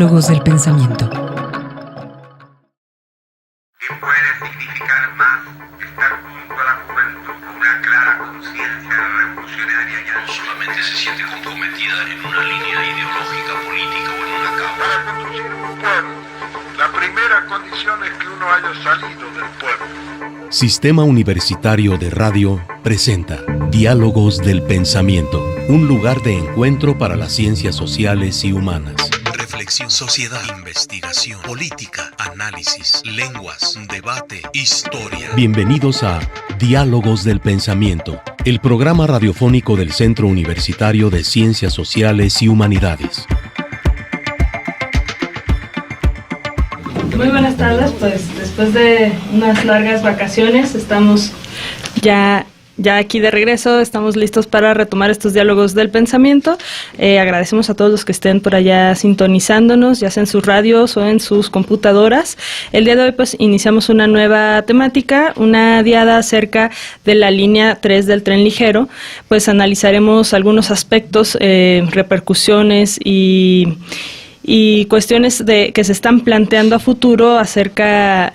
Diálogos del pensamiento. ¿Qué puede significar más estar junto a la juventud con una clara conciencia revolucionaria y no solamente se siente comprometida en una línea ideológica, política o en una causa? Para conducir un pueblo, la primera condición es que uno haya salido del pueblo. Sistema Universitario de Radio presenta Diálogos del Pensamiento, un lugar de encuentro para las ciencias sociales y humanas. Reflexión, sociedad, investigación, política, análisis, lenguas, debate, historia. Bienvenidos a Diálogos del Pensamiento, el programa radiofónico del Centro Universitario de Ciencias Sociales y Humanidades. Muy buenas tardes, pues después de unas largas vacaciones estamos ya aquí de regreso, estamos listos para retomar estos diálogos del pensamiento. Agradecemos a todos los que estén por allá sintonizándonos, ya sea en sus radios o en sus computadoras. El día de hoy pues iniciamos una nueva temática, una diada acerca de la línea 3 del tren ligero. Pues analizaremos algunos aspectos, repercusiones y cuestiones que se están planteando a futuro acerca,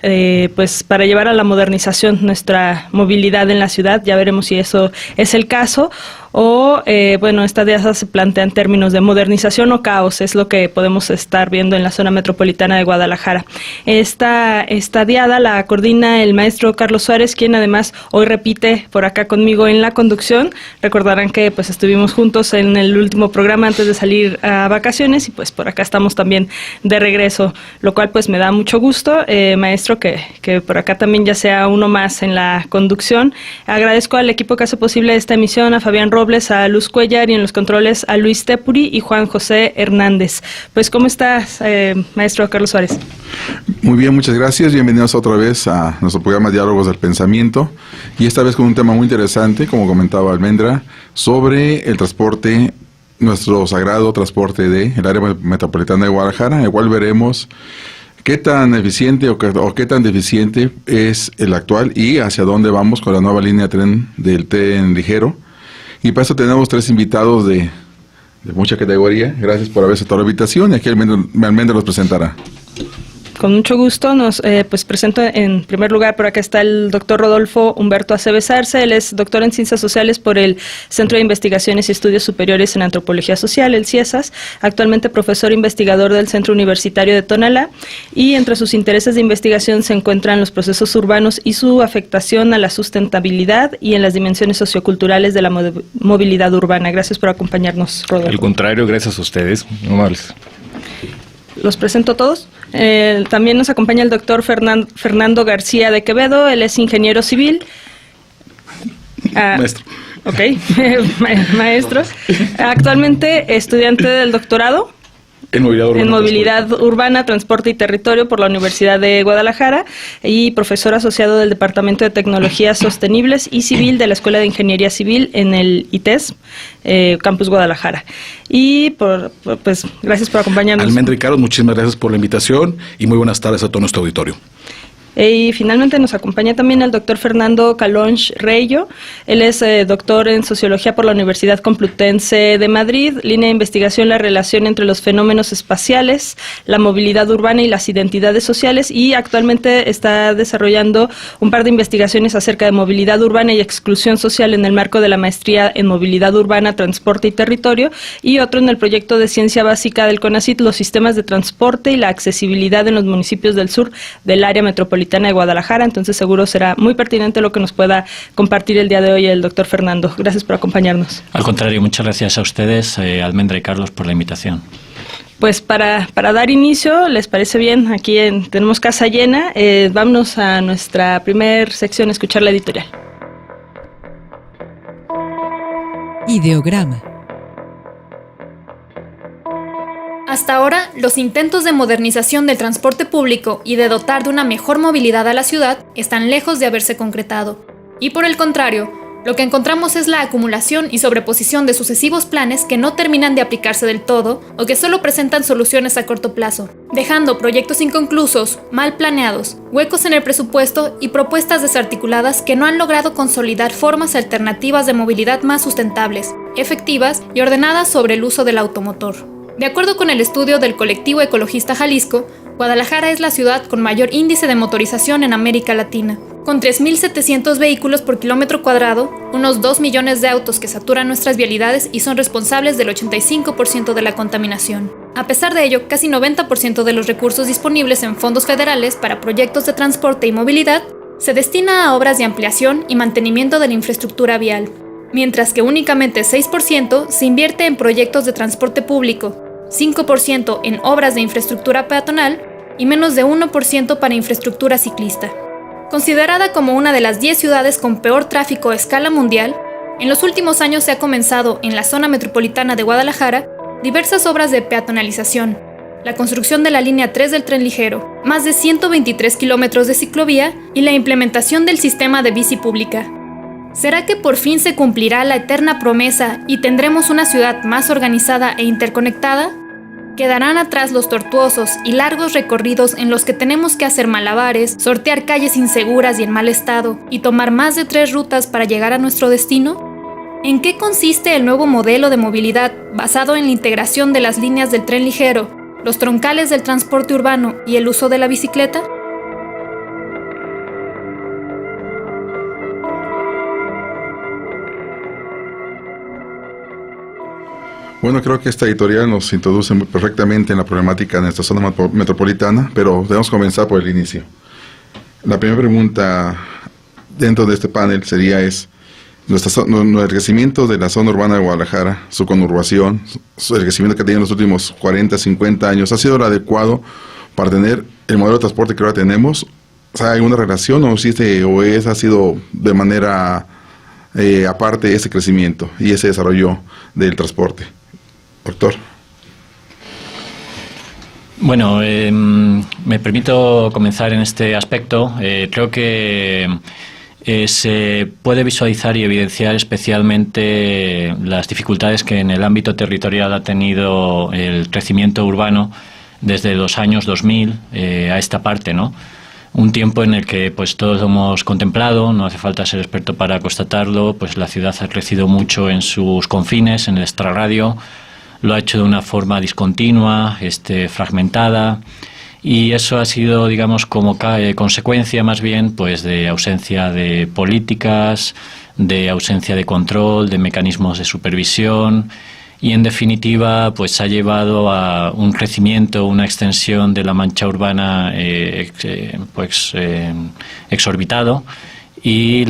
pues para llevar a la modernización nuestra movilidad en la ciudad. Ya veremos si eso es el caso o, esta diada se plantea en términos de modernización o caos, es lo que podemos estar viendo en la zona metropolitana de Guadalajara. Esta diada la coordina el maestro Carlos Suárez, quien además hoy repite por acá conmigo en la conducción. Recordarán que pues estuvimos juntos en el último programa antes de salir a vacaciones y pues por acá estamos también de regreso, lo cual pues me da mucho gusto, maestro, que por acá también ya sea uno más en la conducción. Agradezco al equipo que hace posible esta emisión, a Fabián Robles, a Luz Cuellar y en los controles a Luis Tepuri y Juan José Hernández. Pues, ¿cómo estás, maestro Carlos Suárez? Muy bien, muchas gracias. Bienvenidos otra vez a nuestro programa Diálogos del Pensamiento, y esta vez con un tema muy interesante, como comentaba Almendra, sobre el transporte, nuestro sagrado transporte del área metropolitana de Guadalajara, en el cual veremos qué tan eficiente o qué tan deficiente es el actual y hacia dónde vamos con la nueva línea del tren ligero. Y para eso tenemos tres invitados de mucha categoría. Gracias por haber aceptado la invitación, y aquí Almendra los presentará. Con mucho gusto nos presento en primer lugar. Por acá está el doctor Rodolfo Humberto Aceves Arce. Él es doctor en Ciencias Sociales por el Centro de Investigaciones y Estudios Superiores en Antropología Social, el CIESAS, actualmente profesor investigador del Centro Universitario de Tonalá, y entre sus intereses de investigación se encuentran los procesos urbanos y su afectación a la sustentabilidad y en las dimensiones socioculturales de la movilidad urbana. Gracias por acompañarnos, Rodolfo. Al contrario, gracias a ustedes. Muy amables. Los presento a todos. También nos acompaña el doctor Fernando García de Quevedo. Él es ingeniero civil. Maestro. Ok, maestro. Actualmente estudiante del doctorado En movilidad urbana, transporte y territorio por la Universidad de Guadalajara, y profesor asociado del Departamento de Tecnologías Sostenibles y Civil de la Escuela de Ingeniería Civil en el ITES, Campus Guadalajara. Y pues gracias por acompañarnos. Almendra y Carlos, muchísimas gracias por la invitación y muy buenas tardes a todo nuestro auditorio. Y finalmente nos acompaña también el doctor Fernando Calonch Reyo. Él es doctor en Sociología por la Universidad Complutense de Madrid, línea de investigación la relación entre los fenómenos espaciales, la movilidad urbana y las identidades sociales, y actualmente está desarrollando un par de investigaciones acerca de movilidad urbana y exclusión social en el marco de la maestría en movilidad urbana, transporte y territorio, y otro en el proyecto de ciencia básica del CONACYT, los sistemas de transporte y la accesibilidad en los municipios del sur del área metropolitana de Guadalajara. Entonces seguro será muy pertinente lo que nos pueda compartir el día de hoy el doctor Fernando. Gracias por acompañarnos. Al contrario, muchas gracias a ustedes, Almendra y Carlos, por la invitación. Pues para dar inicio, ¿les parece bien? Aquí tenemos casa llena. Vámonos a nuestra primer sección, a escuchar la editorial. Ideograma. Hasta ahora, los intentos de modernización del transporte público y de dotar de una mejor movilidad a la ciudad están lejos de haberse concretado. Y por el contrario, lo que encontramos es la acumulación y sobreposición de sucesivos planes que no terminan de aplicarse del todo o que solo presentan soluciones a corto plazo, dejando proyectos inconclusos, mal planeados, huecos en el presupuesto y propuestas desarticuladas que no han logrado consolidar formas alternativas de movilidad más sustentables, efectivas y ordenadas sobre el uso del automotor. De acuerdo con el estudio del colectivo ecologista Jalisco, Guadalajara es la ciudad con mayor índice de motorización en América Latina. Con 3.700 vehículos por kilómetro cuadrado, unos 2 millones de autos que saturan nuestras vialidades y son responsables del 85% de la contaminación. A pesar de ello, casi 90% de los recursos disponibles en fondos federales para proyectos de transporte y movilidad se destina a obras de ampliación y mantenimiento de la infraestructura vial, mientras que únicamente 6% se invierte en proyectos de transporte público, 5% en obras de infraestructura peatonal y menos de 1% para infraestructura ciclista. Considerada como una de las 10 ciudades con peor tráfico a escala mundial, en los últimos años se ha comenzado en la zona metropolitana de Guadalajara diversas obras de peatonalización, la construcción de la línea 3 del tren ligero, más de 123 kilómetros de ciclovía y la implementación del sistema de bici pública. ¿Será que por fin se cumplirá la eterna promesa y tendremos una ciudad más organizada e interconectada? ¿Quedarán atrás los tortuosos y largos recorridos en los que tenemos que hacer malabares, sortear calles inseguras y en mal estado y tomar más de 3 rutas para llegar a nuestro destino? ¿En qué consiste el nuevo modelo de movilidad basado en la integración de las líneas del tren ligero, los troncales del transporte urbano y el uso de la bicicleta? Bueno, creo que esta editorial nos introduce muy perfectamente en la problemática de nuestra zona metropolitana, pero debemos comenzar por el inicio. La primera pregunta dentro de este panel sería el crecimiento de la zona urbana de Guadalajara, su conurbación, el crecimiento que ha tenido en los últimos 40, 50 años, ¿ha sido el adecuado para tener el modelo de transporte que ahora tenemos? O sea, ¿hay una relación o existe ha sido de manera aparte ese crecimiento y ese desarrollo del transporte? Doctor. Bueno, me permito comenzar en este aspecto. Creo que se puede visualizar y evidenciar especialmente las dificultades que en el ámbito territorial ha tenido el crecimiento urbano desde los años 2000 a esta parte, ¿no? Un tiempo en el que pues todos hemos contemplado, no hace falta ser experto para constatarlo, pues la ciudad ha crecido mucho en sus confines, en el extrarradio, lo ha hecho de una forma discontinua, fragmentada, y eso ha sido, digamos, como consecuencia más bien pues de ausencia de políticas, de ausencia de control, de mecanismos de supervisión, y en definitiva pues ha llevado a un crecimiento, una extensión de la mancha urbana exorbitado, y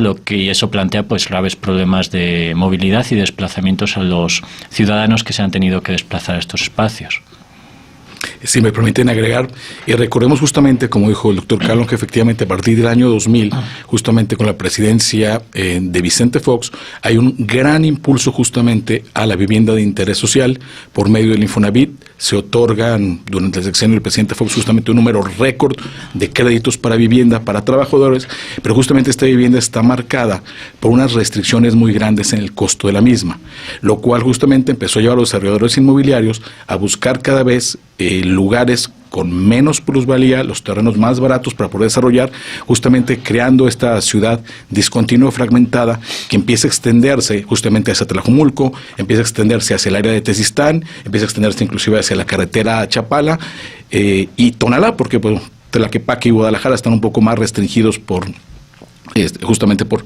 eso plantea pues graves problemas de movilidad y desplazamientos a los ciudadanos que se han tenido que desplazar a estos espacios. Si me permiten agregar, recordemos justamente, como dijo el doctor Calón, que efectivamente a partir del año 2000, justamente con la presidencia de Vicente Fox, hay un gran impulso justamente a la vivienda de interés social por medio del Infonavit. Se otorgan durante el sexenio del presidente Fox justamente un número récord de créditos para vivienda, para trabajadores, pero justamente esta vivienda está marcada por unas restricciones muy grandes en el costo de la misma, lo cual justamente empezó a llevar a los desarrolladores inmobiliarios a buscar cada vez lugares con menos plusvalía, los terrenos más baratos para poder desarrollar, justamente creando esta ciudad discontinua, fragmentada, que empieza a extenderse justamente hacia Tlajumulco, empieza a extenderse hacia el área de Tezistán, empieza a extenderse inclusive hacia la carretera a Chapala y Tonalá, porque pues, Tlaquepaque y Guadalajara están un poco más restringidos justamente por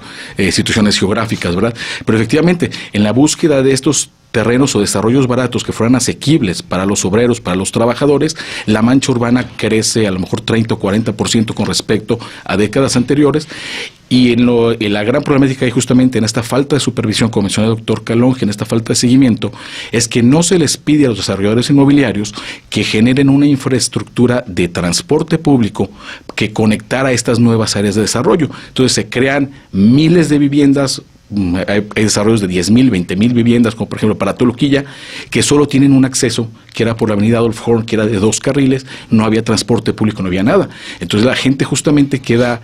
situaciones geográficas, ¿verdad? Pero efectivamente, en la búsqueda de estos terrenos o desarrollos baratos que fueran asequibles para los obreros, para los trabajadores, la mancha urbana crece a lo mejor 30 o 40% con respecto a décadas anteriores, y en la gran problemática, y justamente en esta falta de supervisión, como mencionó el doctor Calonge, en esta falta de seguimiento, es que no se les pide a los desarrolladores inmobiliarios que generen una infraestructura de transporte público que conectara estas nuevas áreas de desarrollo. Entonces se crean miles de viviendas. Hay desarrollos de 10,000, 20,000 viviendas, como por ejemplo para Toluquilla, que solo tienen un acceso, que era por la avenida Adolf Horn, que era de 2 carriles, no había transporte público, no había nada. Entonces la gente justamente queda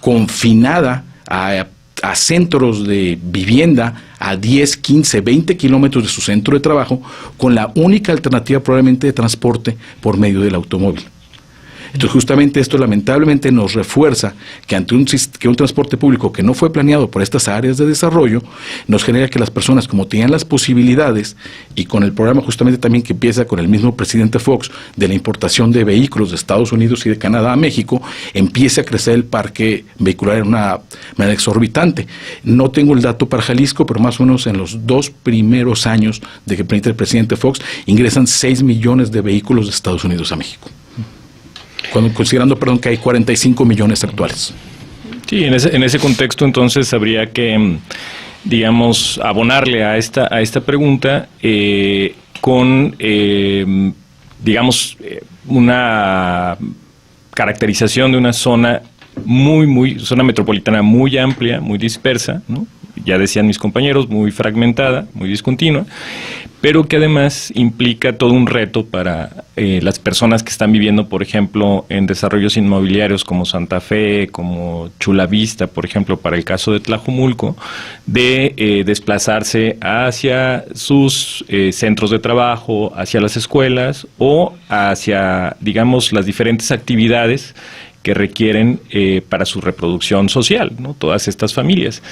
confinada a centros de vivienda a 10, 15, 20 kilómetros de su centro de trabajo, con la única alternativa probablemente de transporte por medio del automóvil. Entonces, justamente esto lamentablemente nos refuerza que ante un transporte público que no fue planeado por estas áreas de desarrollo, nos genera que las personas, como tenían las posibilidades, y con el programa justamente también que empieza con el mismo presidente Fox, de la importación de vehículos de Estados Unidos y de Canadá a México, empiece a crecer el parque vehicular en una manera exorbitante. No tengo el dato para Jalisco, pero más o menos en los 2 primeros años de que permite el presidente Fox, ingresan 6 millones de vehículos de Estados Unidos a México. Considerando que hay 45 millones actuales. Sí, en ese contexto entonces habría que, digamos, abonarle a esta pregunta con, digamos, una caracterización de una zona zona metropolitana muy amplia, muy dispersa, ¿no? Ya decían mis compañeros, muy fragmentada, muy discontinua, pero que además implica todo un reto para las personas que están viviendo, por ejemplo, en desarrollos inmobiliarios como Santa Fe, como Chula Vista, por ejemplo, para el caso de Tlajomulco, de desplazarse hacia sus centros de trabajo, hacia las escuelas o hacia, digamos, las diferentes actividades que requieren para su reproducción social, ¿no? Todas estas familias.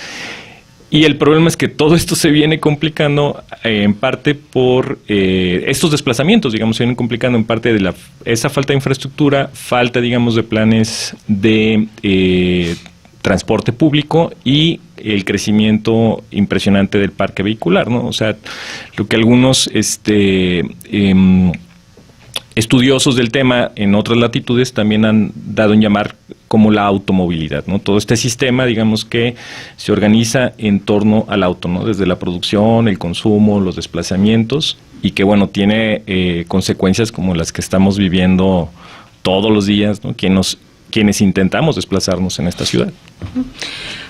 Y el problema es que todo esto se viene complicando en parte por estos desplazamientos, digamos, se vienen complicando en parte de esa falta de infraestructura, falta, digamos, de planes de transporte público y el crecimiento impresionante del parque vehicular, ¿no? O sea, lo que algunos estudiosos del tema en otras latitudes también han dado en llamar como la automovilidad, ¿no? Todo este sistema, digamos, que se organiza en torno al auto, ¿no? Desde la producción, el consumo, los desplazamientos, y que, bueno, tiene consecuencias como las que estamos viviendo todos los días, ¿no? Quienes intentamos desplazarnos en esta ciudad.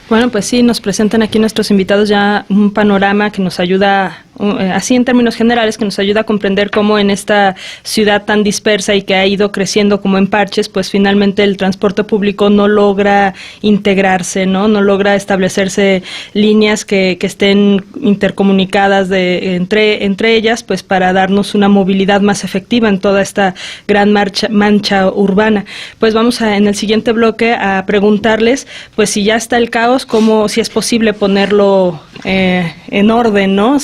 Bueno, pues sí, nos presentan aquí nuestros invitados ya un panorama que nos ayuda, así en términos generales, que nos ayuda a comprender cómo en esta ciudad tan dispersa y que ha ido creciendo como en parches, pues finalmente el transporte público no logra integrarse, ¿no? No logra establecerse líneas que estén intercomunicadas entre ellas, pues para darnos una movilidad más efectiva en toda esta gran mancha urbana. Pues vamos en el siguiente bloque a preguntarles, pues si ya está el caos, si es posible ponerlo en orden, ¿no?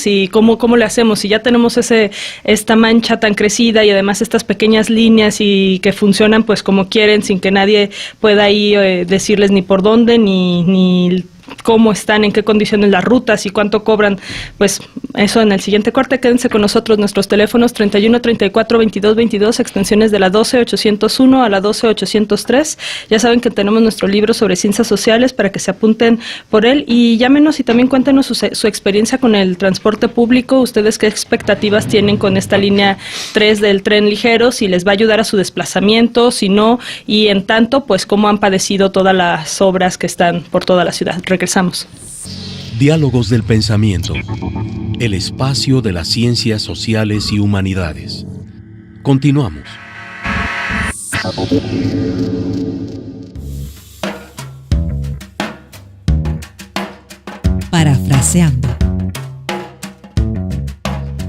¿Cómo le hacemos? Si ya tenemos esta mancha tan crecida y además estas pequeñas líneas y que funcionan pues como quieren, sin que nadie pueda ahí decirles ni por dónde, ni cómo están, en qué condiciones las rutas y cuánto cobran, pues eso en el siguiente corte. Quédense con nosotros, nuestros teléfonos 31 34 22 22, extensiones de la 12-801 a la 12-803. Ya saben que tenemos nuestro libro sobre ciencias sociales para que se apunten por él y llámenos y también cuéntenos su experiencia con el transporte público. Ustedes qué expectativas tienen con esta línea 3 del tren ligero, si les va a ayudar a su desplazamiento, si no, y en tanto, pues cómo han padecido todas las obras que están por toda la ciudad. Regresamos. Diálogos del pensamiento. El espacio de las ciencias sociales y humanidades. Continuamos. Parafraseando.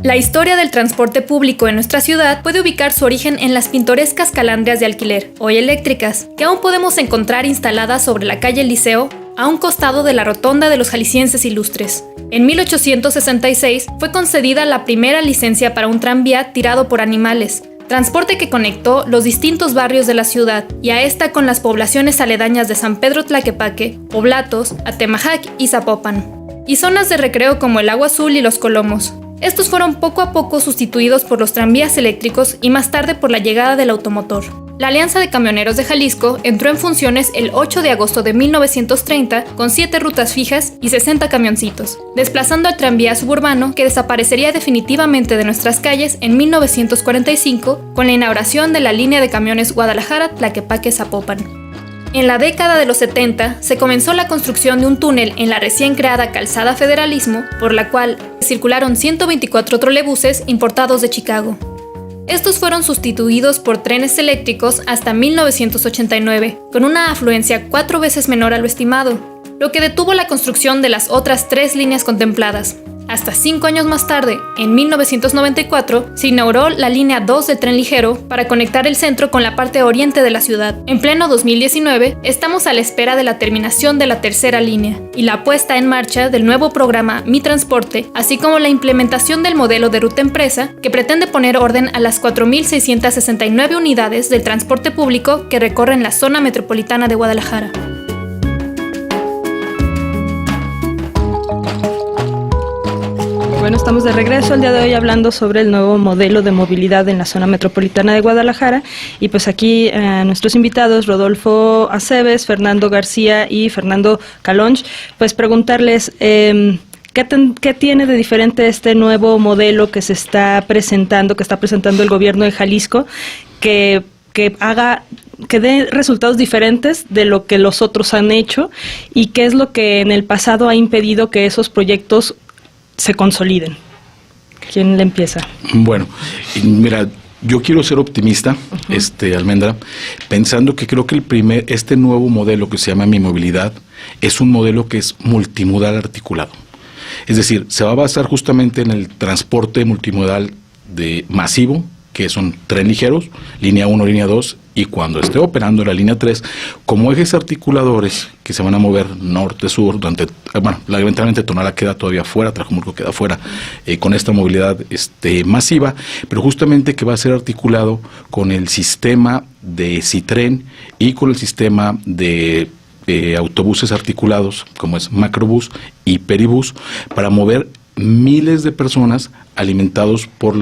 La historia del transporte público en nuestra ciudad puede ubicar su origen en las pintorescas calandrias de alquiler, hoy eléctricas, que aún podemos encontrar instaladas sobre la calle Liceo, a un costado de la rotonda de los jaliscienses ilustres. En 1866 fue concedida la primera licencia para un tranvía tirado por animales, transporte que conectó los distintos barrios de la ciudad y a esta con las poblaciones aledañas de San Pedro Tlaquepaque, Oblatos, Atemajac y Zapopan, y zonas de recreo como el Agua Azul y los Colomos. Estos fueron poco a poco sustituidos por los tranvías eléctricos y más tarde por la llegada del automotor. La Alianza de Camioneros de Jalisco entró en funciones el 8 de agosto de 1930 con 7 rutas fijas y 60 camioncitos, desplazando al tranvía suburbano que desaparecería definitivamente de nuestras calles en 1945 con la inauguración de la línea de camiones Guadalajara-Tlaquepaque-Zapopan. En la década de los 70 se comenzó la construcción de un túnel en la recién creada Calzada Federalismo, por la cual circularon 124 trolebuses importados de Chicago. Estos fueron sustituidos por trenes eléctricos hasta 1989, con una afluencia 4 veces menor a lo estimado, lo que detuvo la construcción de las otras 3 líneas contempladas. Hasta 5 años más tarde, en 1994, se inauguró la línea 2 del tren ligero para conectar el centro con la parte oriente de la ciudad. En pleno 2019, estamos a la espera de la terminación de la tercera línea y la puesta en marcha del nuevo programa Mi Transporte, así como la implementación del modelo de ruta empresa que pretende poner orden a las 4.669 unidades del transporte público que recorren la zona metropolitana de Guadalajara. Bueno, estamos de regreso el día de hoy hablando sobre el nuevo modelo de movilidad en la zona metropolitana de Guadalajara y pues aquí nuestros invitados Rodolfo Aceves, Fernando García y Fernando Calonge, pues preguntarles ¿qué tiene de diferente este nuevo modelo que se está presentando, que está presentando el gobierno de Jalisco, que dé resultados diferentes de lo que los otros han hecho y qué es lo que en el pasado ha impedido que esos proyectos se consoliden? ¿Quién le empieza? Bueno, mira, yo quiero ser optimista, Almendra, pensando que creo que este nuevo modelo que se llama Mi Movilidad es un modelo que es multimodal articulado. Es decir, se va a basar justamente en el transporte multimodal masivo, que son tren ligeros, línea 1, línea 2, y cuando esté operando la línea 3, como ejes articuladores que se van a mover norte-sur, lamentablemente Tonalá queda todavía fuera, Trajomulco queda fuera con esta movilidad masiva, pero justamente que va a ser articulado con el sistema de Citren y con el sistema de autobuses articulados, como es Macrobús y Peribús, para mover miles de personas alimentados por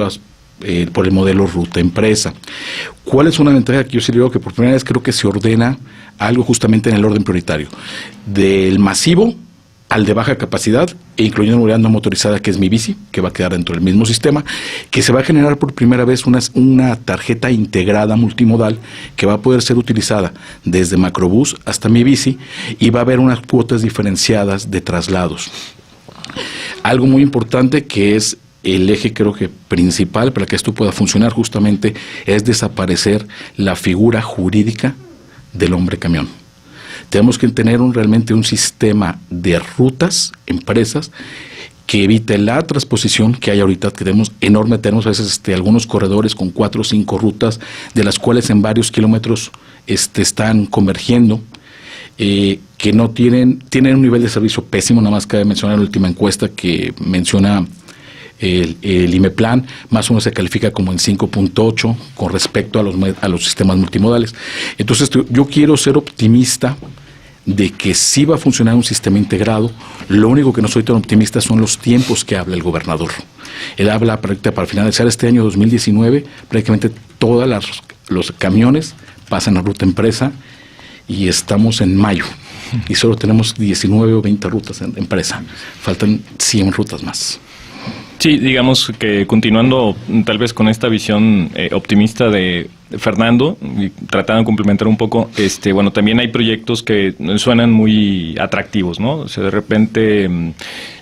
el modelo ruta empresa. ¿Cuál es una ventaja que yo sí digo que por primera vez creo que se ordena algo justamente en el orden prioritario? Del masivo al de baja capacidad, e incluyendo una unidad no motorizada que es Mi Bici, que va a quedar dentro del mismo sistema, que se va a generar por primera vez una tarjeta integrada multimodal que va a poder ser utilizada desde Macrobús hasta Mi Bici y va a haber unas cuotas diferenciadas de traslados. Algo muy importante que es el eje creo que principal para que esto pueda funcionar justamente es desaparecer la figura jurídica del hombre camión. Tenemos que tener realmente un sistema de rutas, empresas, que evite la transposición que hay ahorita, que tenemos enorme, tenemos a veces algunos corredores con 4 o 5 rutas, de las cuales en varios kilómetros están convergiendo, que no tienen un nivel de servicio pésimo. Nada más cabe mencionar la última encuesta que menciona el IMEPLAN, más o menos se califica como en 5.8 con respecto a los sistemas multimodales. Entonces yo quiero ser optimista de que sí va a funcionar un sistema integrado. Lo único que no soy tan optimista son los tiempos que habla el gobernador. Él habla para finalizar este año 2019, prácticamente todos los camiones pasan a ruta empresa y estamos en mayo y solo tenemos 19 o 20 rutas en empresa. Faltan 100 rutas más. Sí, digamos que continuando tal vez con esta visión optimista de Fernando, y tratando de complementar un poco, bueno, también hay proyectos que suenan muy atractivos, ¿no? O sea, de repente,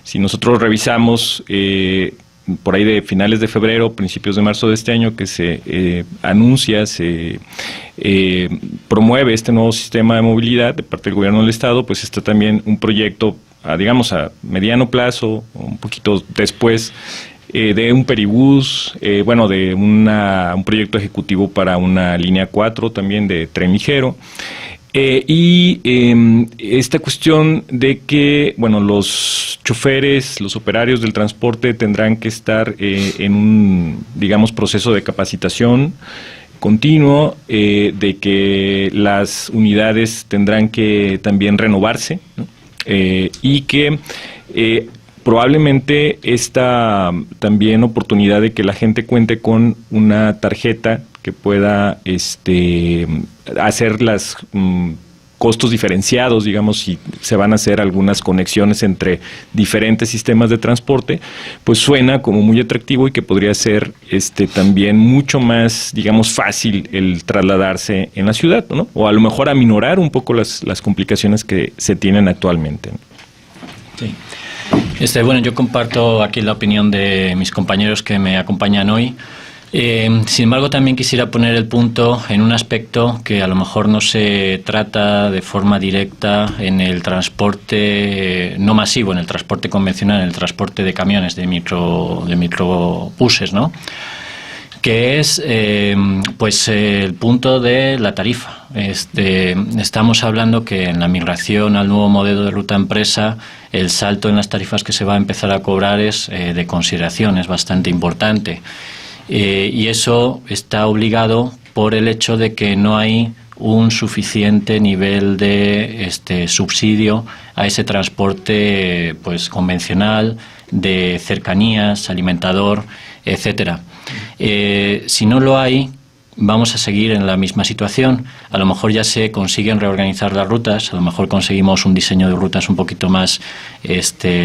si nosotros revisamos por ahí de finales de febrero, principios de marzo de este año, que se anuncia, se promueve este nuevo sistema de movilidad de parte del gobierno del estado, pues está también un proyecto digamos a mediano plazo, un poquito después, de un Peribús, de un proyecto ejecutivo para una línea 4 también de tren ligero, y esta cuestión de que, bueno, los choferes, los operarios del transporte tendrán que estar en un, digamos, proceso de capacitación continuo, de que las unidades tendrán que también renovarse, ¿no? Y que probablemente esta también oportunidad de que la gente cuente con una tarjeta que pueda hacer las costos diferenciados, digamos, si se van a hacer algunas conexiones entre diferentes sistemas de transporte, pues suena como muy atractivo y que podría ser también mucho más, digamos, fácil el trasladarse en la ciudad, ¿no? O a lo mejor aminorar un poco las complicaciones que se tienen actualmente, ¿no? Sí. Bueno, yo comparto aquí la opinión de mis compañeros que me acompañan hoy. Sin embargo, también quisiera poner el punto en un aspecto que a lo mejor no se trata de forma directa en el transporte no masivo, en el transporte convencional, en el transporte de camiones, de microbuses, ¿no? Que es pues el punto de la tarifa. Estamos hablando que en la migración al nuevo modelo de ruta empresa, el salto en las tarifas que se va a empezar a cobrar es de consideración, es bastante importante. Y eso está obligado por el hecho de que no hay un suficiente nivel de subsidio a ese transporte pues convencional, de cercanías, alimentador, etcétera. Si no lo hay, vamos a seguir en la misma situación. A lo mejor ya se consiguen reorganizar las rutas, a lo mejor conseguimos un diseño de rutas un poquito más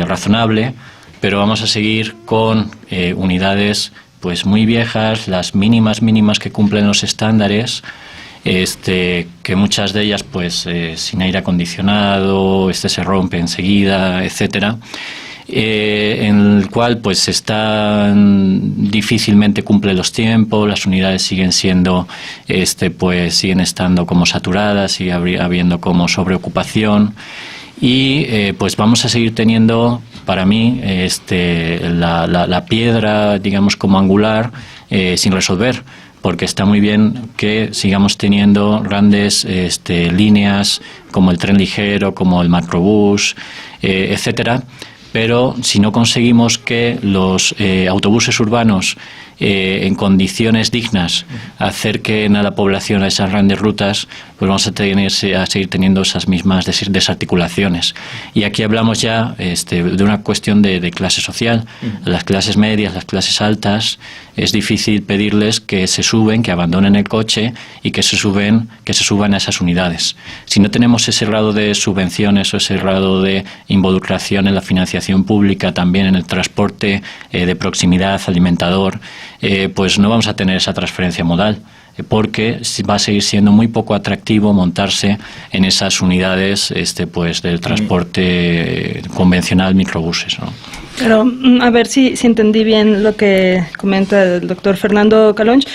razonable, pero vamos a seguir con unidades pues muy viejas, las mínimas que cumplen los estándares, que muchas de ellas pues sin aire acondicionado, se rompe enseguida, etcétera, en el cual pues difícilmente cumple los tiempos, las unidades siguen siendo pues siguen estando como saturadas, sigue habiendo como sobreocupación. Y pues vamos a seguir teniendo, para mí, la piedra, digamos, como angular, sin resolver, porque está muy bien que sigamos teniendo grandes líneas como el tren ligero, como el macrobús, etcétera, pero si no conseguimos que los autobuses urbanos en condiciones dignas acerquen a la población a esas grandes rutas, pues vamos a seguir teniendo esas mismas desarticulaciones. Y aquí hablamos ya de una cuestión de clase social. Las clases medias, las clases altas, es difícil pedirles que se suben, que abandonen el coche y que se suban a esas unidades. Si no tenemos ese grado de subvenciones o ese grado de involucración en la financiación pública, también en el transporte de proximidad, alimentador, pues no vamos a tener esa transferencia modal, porque va a seguir siendo muy poco atractivo montarse en esas unidades pues del transporte convencional, microbuses, ¿no? Pero a ver si entendí bien lo que comenta el doctor Fernando Calonge.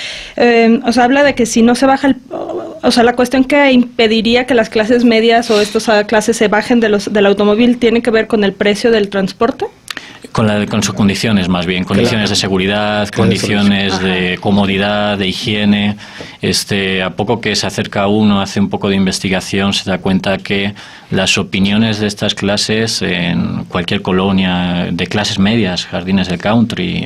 O sea, habla de que si no se baja la cuestión que impediría que las clases medias o estas clases se bajen del automóvil tiene que ver con el precio del transporte. Con sus condiciones, más bien, condiciones de seguridad, condiciones de comodidad, de higiene. A poco que se acerca uno, hace un poco de investigación, se da cuenta que las opiniones de estas clases en cualquier colonia de clases medias, jardines del country,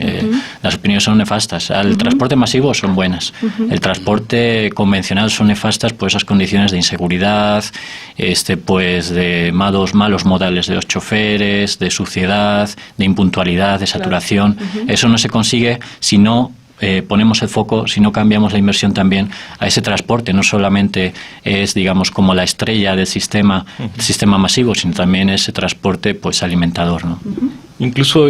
las opiniones son nefastas. Al transporte masivo son buenas. El transporte convencional son nefastas por esas condiciones de inseguridad, pues de malos modales de los choferes, de suciedad, de impuntualidad, de saturación. Claro. Eso no se consigue si no ponemos el foco, si no cambiamos la inversión también a ese transporte. No solamente es, digamos, como la estrella del sistema masivo, sino también ese transporte pues alimentador, ¿no? Incluso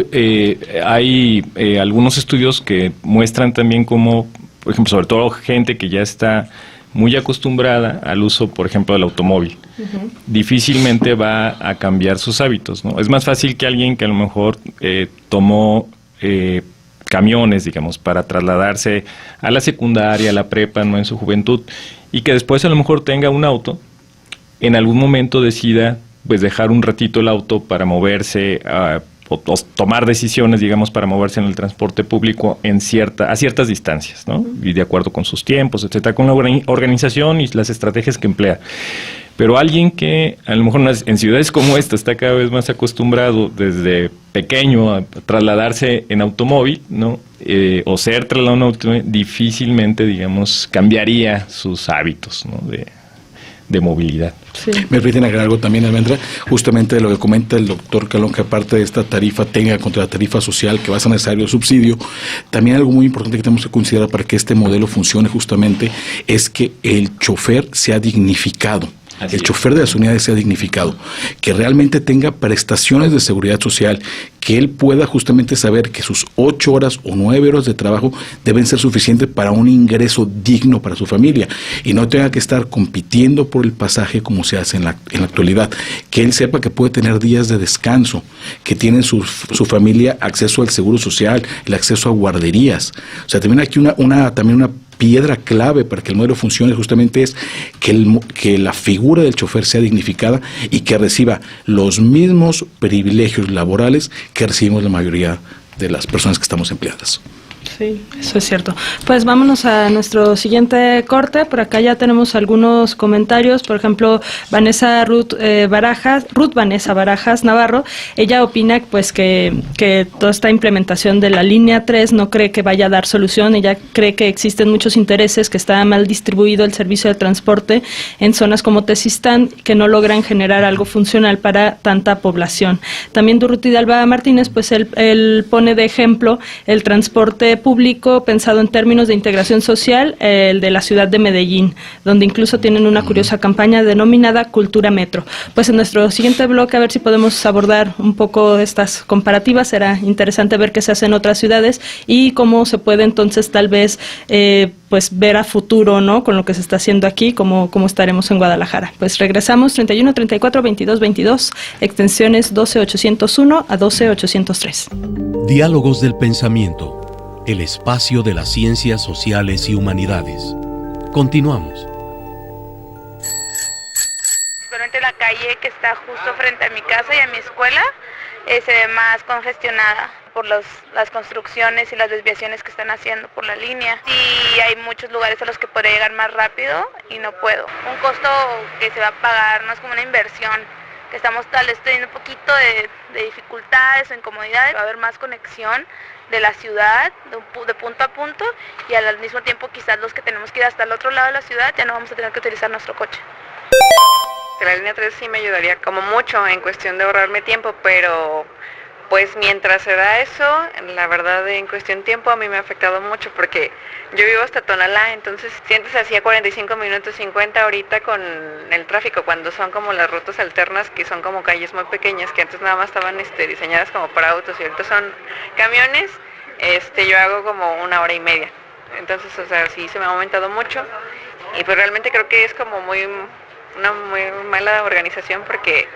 hay algunos estudios que muestran también cómo, por ejemplo, sobre todo gente que ya está muy acostumbrada al uso, por ejemplo, del automóvil, difícilmente va a cambiar sus hábitos, ¿no? Es más fácil que alguien que a lo mejor tomó camiones, digamos, para trasladarse a la secundaria, a la prepa, ¿no?, en su juventud, y que después a lo mejor tenga un auto, en algún momento decida pues dejar un ratito el auto para moverse o tomar decisiones, digamos, para moverse en el transporte público a ciertas distancias, ¿no? Y de acuerdo con sus tiempos, etcétera, con la organización y las estrategias que emplea. Pero alguien que a lo mejor en ciudades como esta está cada vez más acostumbrado desde pequeño a trasladarse en automóvil, ¿no? O ser trasladado en automóvil, difícilmente, digamos, cambiaría sus hábitos, ¿no?, de movilidad. Sí. Me permiten agregar algo también, Almendra, justamente de lo que comenta el doctor Calón, que aparte de esta tarifa técnica contra la tarifa social que va a ser necesario el subsidio, también algo muy importante que tenemos que considerar para que este modelo funcione justamente es que el chofer sea dignificado. El chofer de las unidades sea dignificado, que realmente tenga prestaciones de seguridad social, que él pueda justamente saber que sus 8 horas o 9 horas de trabajo deben ser suficientes para un ingreso digno para su familia y no tenga que estar compitiendo por el pasaje como se hace en la actualidad. Que él sepa que puede tener días de descanso, que tiene su familia acceso al seguro social, el acceso a guarderías. O sea, también aquí también una piedra clave para que el modelo funcione justamente es que la figura del chofer sea dignificada y que reciba los mismos privilegios laborales que recibimos la mayoría de las personas que estamos empleadas. Sí, eso es cierto. Pues vámonos a nuestro siguiente corte. Por acá ya tenemos algunos comentarios. Por ejemplo, Ruth Vanessa Barajas Navarro. Ella opina pues que toda esta implementación de la línea 3 no cree que vaya a dar solución. Ella cree que existen muchos intereses, que está mal distribuido el servicio de transporte en zonas como Tezistán, que no logran generar algo funcional para tanta población. También Durruti de Alba Martínez, pues él pone de ejemplo el transporte público pensado en términos de integración social, el de la ciudad de Medellín, donde incluso tienen una curiosa campaña denominada Cultura Metro. Pues en nuestro siguiente bloque a ver si podemos abordar un poco estas comparativas. Será interesante ver qué se hace en otras ciudades y cómo se puede entonces tal vez pues ver a futuro, ¿no?, con lo que se está haciendo aquí, cómo estaremos en Guadalajara. Pues regresamos 31 34 22 22, extensiones 12801 a 12803. Diálogos del pensamiento. El espacio de las ciencias sociales y humanidades. Continuamos. Realmente la calle que está justo frente a mi casa y a mi escuela se ve más congestionada por las construcciones y las desviaciones que están haciendo por la línea. Sí, hay muchos lugares a los que podría llegar más rápido y no puedo. Un costo que se va a pagar, no es como una inversión, que estamos tal vez teniendo un poquito de dificultades o incomodidades. Va a haber más conexión de la ciudad, de punto a punto, y al mismo tiempo quizás los que tenemos que ir hasta el otro lado de la ciudad ya no vamos a tener que utilizar nuestro coche. La línea 3 sí me ayudaría como mucho en cuestión de ahorrarme tiempo, pero pues mientras se da eso, la verdad en cuestión de tiempo a mí me ha afectado mucho porque yo vivo hasta Tonalá, entonces sientes así a 45 minutos 50 ahorita con el tráfico, cuando son como las rutas alternas que son como calles muy pequeñas que antes nada más estaban diseñadas como para autos y ahorita son camiones, yo hago como 1 hora y media. Entonces, o sea, sí se me ha aumentado mucho y pues realmente creo que es como una muy mala organización porque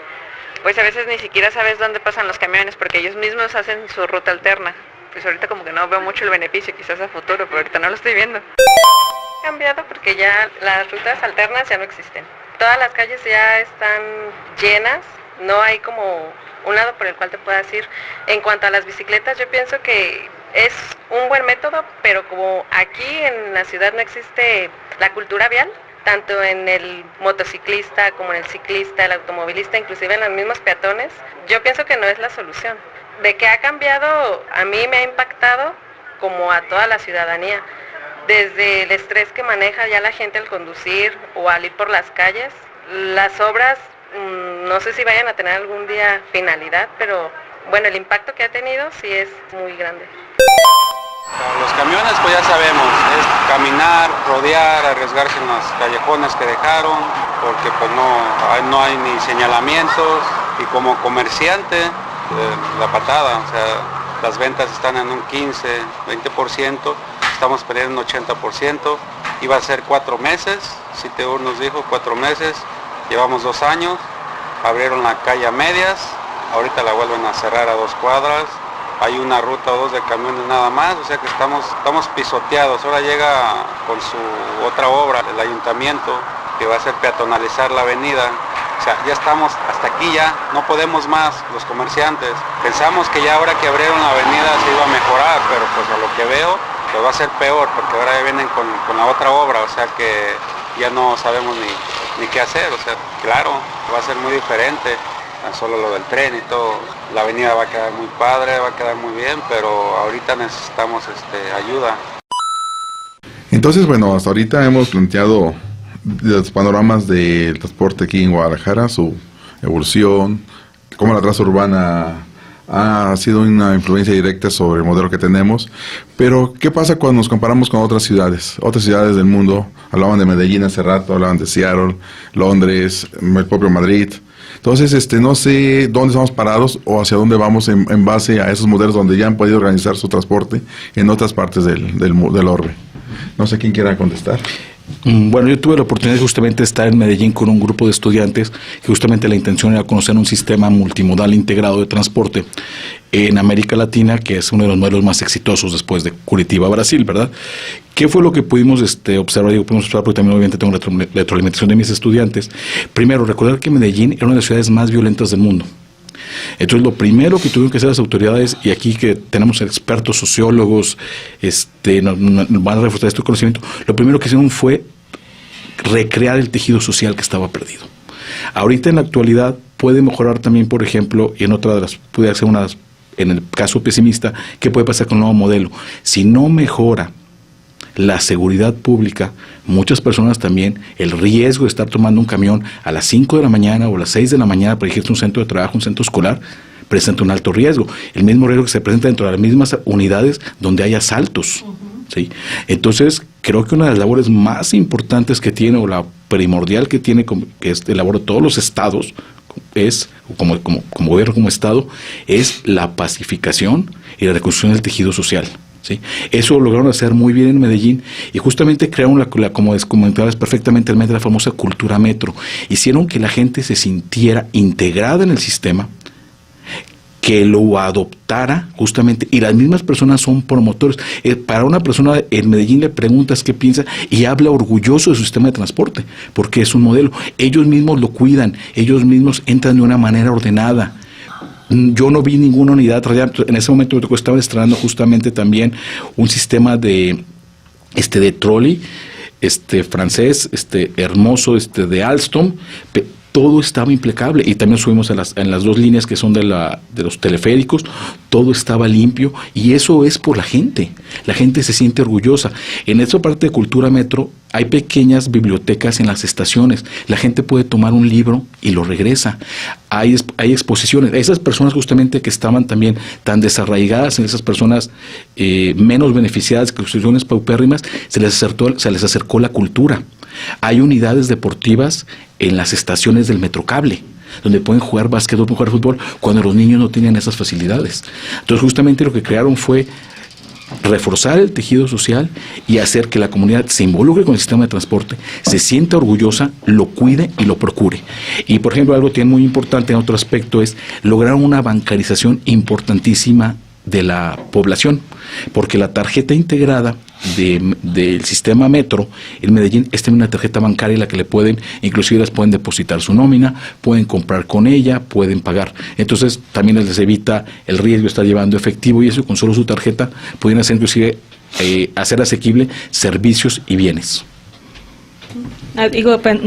pues a veces ni siquiera sabes dónde pasan los camiones porque ellos mismos hacen su ruta alterna. Pues ahorita como que no veo mucho el beneficio, quizás a futuro, pero ahorita no lo estoy viendo. Ha cambiado porque ya las rutas alternas ya no existen. Todas las calles ya están llenas, no hay como un lado por el cual te puedas ir. En cuanto a las bicicletas, yo pienso que es un buen método, pero como aquí en la ciudad no existe la cultura vial, tanto en el motociclista como en el ciclista, el automovilista, inclusive en los mismos peatones, yo pienso que no es la solución. De que ha cambiado, a mí me ha impactado como a toda la ciudadanía, desde el estrés que maneja ya la gente al conducir o al ir por las calles. Las obras, no sé si vayan a tener algún día finalidad, pero bueno, el impacto que ha tenido sí es muy grande. Los camiones pues ya sabemos, es caminar, rodear, arriesgarse en los callejones que dejaron, porque pues no hay ni señalamientos y como comerciante la patada, o sea, las ventas están en un 15, 20%, estamos perdiendo un 80%, iba a ser 4 meses, Citeur nos dijo 4 meses, llevamos 2 años, abrieron la calle a medias, ahorita la vuelven a cerrar a 2 cuadras, hay una ruta o 2 de camiones nada más, o sea que estamos pisoteados. Ahora llega con su otra obra, el ayuntamiento, que va a hacer peatonalizar la avenida. O sea, ya estamos hasta aquí ya, no podemos más los comerciantes. Pensamos que ya ahora que abrieron la avenida se iba a mejorar, pero pues a lo que veo, pues va a ser peor, porque ahora ya vienen con la otra obra, o sea que ya no sabemos ni qué hacer, o sea, claro, va a ser muy diferente. Tan solo lo del tren y todo, la avenida va a quedar muy padre, va a quedar muy bien, pero ahorita necesitamos ayuda. Entonces, bueno, hasta ahorita hemos planteado los panoramas del transporte aquí en Guadalajara, su evolución, cómo la traza urbana ha sido una influencia directa sobre el modelo que tenemos, pero ¿qué pasa cuando nos comparamos con otras ciudades del mundo? Hablaban de Medellín hace rato, hablaban de Seattle, Londres, el propio Madrid. Entonces, no sé dónde estamos parados o hacia dónde vamos en base a esos modelos donde ya han podido organizar su transporte en otras partes del orbe. No sé quién quiera contestar. Bueno, yo tuve la oportunidad justamente de estar en Medellín con un grupo de estudiantes que justamente la intención era conocer un sistema multimodal integrado de transporte en América Latina, que es uno de los modelos más exitosos después de Curitiba, Brasil, ¿verdad? ¿Qué fue lo que pudimos observar? Pudimos observar porque también obviamente tengo retroalimentación de mis estudiantes. Primero, recordar que Medellín era una de las ciudades más violentas del mundo. Entonces, lo primero que tuvieron que hacer las autoridades, y aquí que tenemos expertos sociólogos, nos van a reforzar este conocimiento, lo primero que hicieron fue recrear el tejido social que estaba perdido. Ahorita en la actualidad puede mejorar también, por ejemplo, y en otra de las, puede ser una, en el caso pesimista, ¿qué puede pasar con el nuevo modelo? Si no mejora la seguridad pública, muchas personas también, el riesgo de estar tomando un camión a las 5 de la mañana o a las 6 de la mañana para dirigirse a un centro de trabajo, un centro escolar, presenta un alto riesgo. El mismo riesgo que se presenta dentro de las mismas unidades donde hay asaltos. ¿Sí? Entonces, creo que una de las labores más importantes que tiene, o la primordial que tiene, que es el labor de todos los estados, es, como gobierno, como estado, es la pacificación y la reconstrucción del tejido social. ¿Sí? Eso lo lograron hacer muy bien en Medellín y justamente crearon, como comentabas perfectamente, la famosa cultura metro. Hicieron que la gente se sintiera integrada en el sistema, que lo adoptara justamente, y las mismas personas son promotores. Para una persona en Medellín le preguntas qué piensa y habla orgulloso de su sistema de transporte, porque es un modelo. Ellos mismos lo cuidan, ellos mismos entran de una manera ordenada. Yo no vi ninguna unidad radial. En ese momento estaba estrenando justamente también un sistema de trolley francés, hermoso, de Alstom. Todo estaba impecable, y también subimos en las dos líneas que son de los teleféricos, todo estaba limpio, y eso es por la gente se siente orgullosa. En esta parte de Cultura Metro hay pequeñas bibliotecas en las estaciones, la gente puede tomar un libro y lo regresa, hay exposiciones. Esas personas justamente que estaban también tan desarraigadas, en esas personas menos beneficiadas, que instituciones paupérrimas, se les acercó la cultura. Hay unidades deportivas en las estaciones del Metrocable, donde pueden jugar básquetbol, pueden jugar fútbol, cuando los niños no tenían esas facilidades. Entonces, justamente lo que crearon fue reforzar el tejido social y hacer que la comunidad se involucre con el sistema de transporte, se sienta orgullosa, lo cuide y lo procure. Y, por ejemplo, algo que es muy importante en otro aspecto es lograr una bancarización importantísima de la población, porque la tarjeta integrada del sistema Metro en Medellín es también una tarjeta bancaria en la que inclusive les pueden depositar su nómina, pueden comprar con ella, pueden pagar. Entonces también les evita el riesgo de estar llevando efectivo, y eso con solo su tarjeta pueden hacer inclusive hacer asequible servicios y bienes.